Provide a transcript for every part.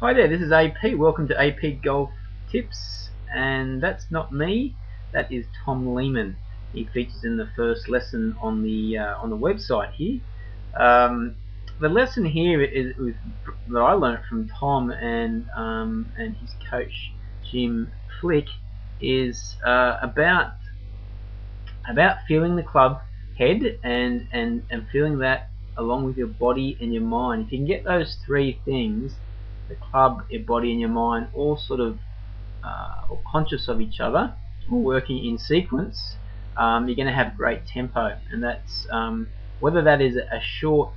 Hi there, this is AP. Welcome to AP Golf Tips, and that's not me. That is Tom Lehman. He features in the first lesson on the website here. The lesson here that I learned from Tom and his coach Jim Flick is about feeling the club head and feeling that along with your body and your mind. If you can get those three things, the club, your body and your mind, all sort of all conscious of each other, all working in sequence, you're going to have great tempo. And that's whether that is a short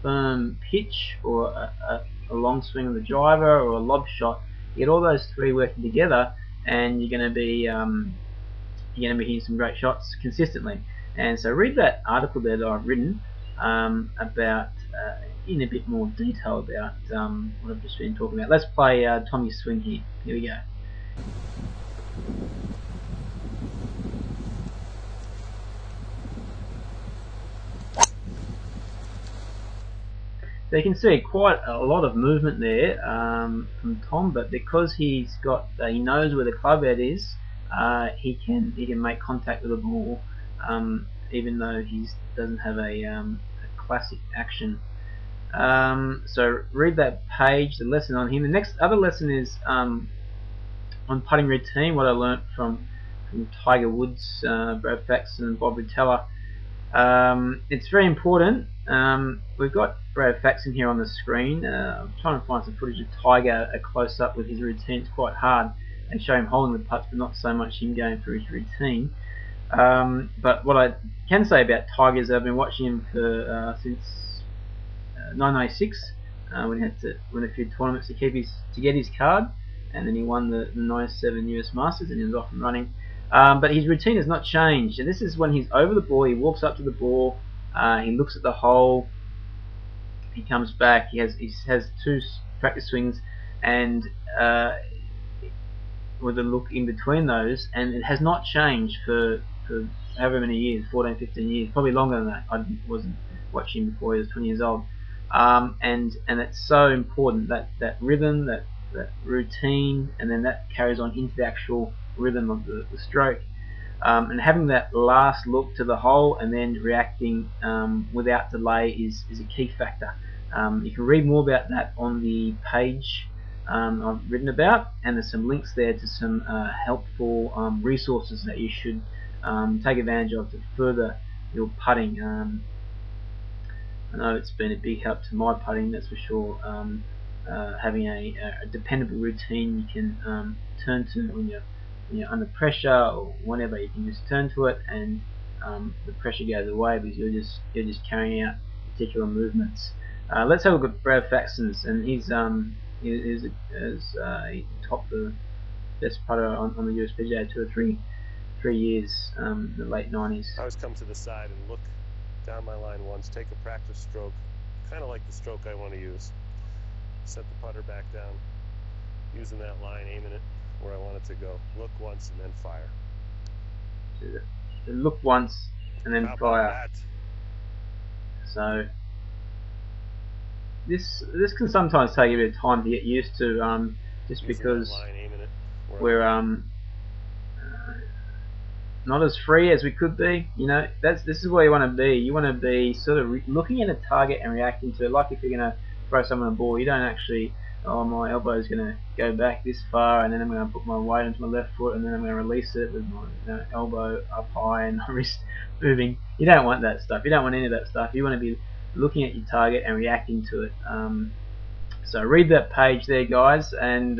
firm pitch or a long swing of the driver or a lob shot. You get all those three working together and you're going to be hitting some great shots consistently. And so read that article there that I've written about in a bit more detail about what I've just been talking about. Let's play Tommy's swing here. Here we go. So you can see quite a lot of movement there from Tom, but because he knows where the club head is, he can make contact with the ball, even though he doesn't have a classic action. So read that page, the lesson on him. The next other lesson is on putting routine. What I learnt from Tiger Woods, Brad Faxon, and Bob Rotella. It's very important. We've got Brad Faxon here on the screen. I'm trying to find some footage of Tiger, a close up with his routine. It's quite hard. They show him holding the putts, but not so much him going through his routine. But what I can say about Tiger is I've been watching him for since 1996, when he had to win a few tournaments to get his card, and then he won the 97 US Masters, and he was off and running. But his routine has not changed, and this is when he's over the ball. He walks up to the ball, he looks at the hole, he comes back. He has two practice swings, and with a look in between those, and it has not changed for however many years, 14, 15 years, probably longer than that. I wasn't watching before he was 20 years old. And it's so important, that rhythm, that routine, and then that carries on into the actual rhythm of the stroke. And having that last look to the hole and then reacting without delay is a key factor. You can read more about that on the page I've written about, and there's some links there to some helpful resources that you should take advantage of to further your putting. I know it's been a big help to my putting, that's for sure. Having a dependable routine you can turn to when you're under pressure or whenever. You can just turn to it, and the pressure goes away because you're just carrying out particular movements. Let's have a look at Brad Faxon's, and he topped the best putter on the USPGA 2 or 3 years, in the late 90s. I always come to the side and look down my line once, take a practice stroke, kind of like the stroke I want to use. Set the putter back down, using that line, aiming it where I want it to go. Look once and then fire. So look once and then fire. So this can sometimes take a bit of time to get used to, just because we're not as free as we could be. You know, this is where you want to be. You want to be sort of looking at a target and reacting to it. Like if you're going to throw someone a ball, you don't actually, oh, my elbow is going to go back this far, and then I'm going to put my weight into my left foot, and then I'm going to release it with my elbow up high and my wrist moving. You don't want that stuff. You don't want any of that stuff. You want to be looking at your target and reacting to it. So read that page there, guys, and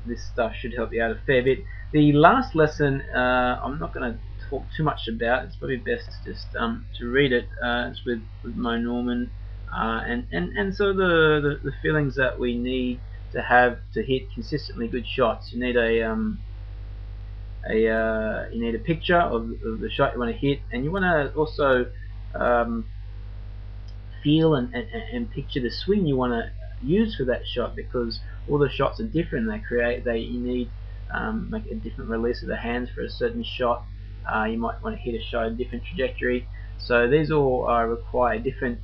this stuff should help you out a fair bit. The last lesson I'm not going to talk too much about. It's probably best just to read it. It's with Mo Norman, and so the feelings that we need to have to hit consistently good shots. You need you need a picture of the shot you want to hit, and you want to also feel and picture the swing you want to use for that shot, because all the shots are different. You need make a different release of the hands for a certain shot. You might want to hit a shot a different trajectory. So these all require different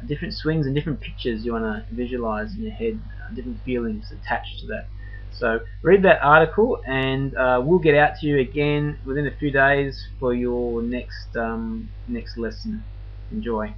different swings and different pictures you want to visualize in your head, different feelings attached to that. So read that article, and we'll get out to you again within a few days for your next lesson. Enjoy.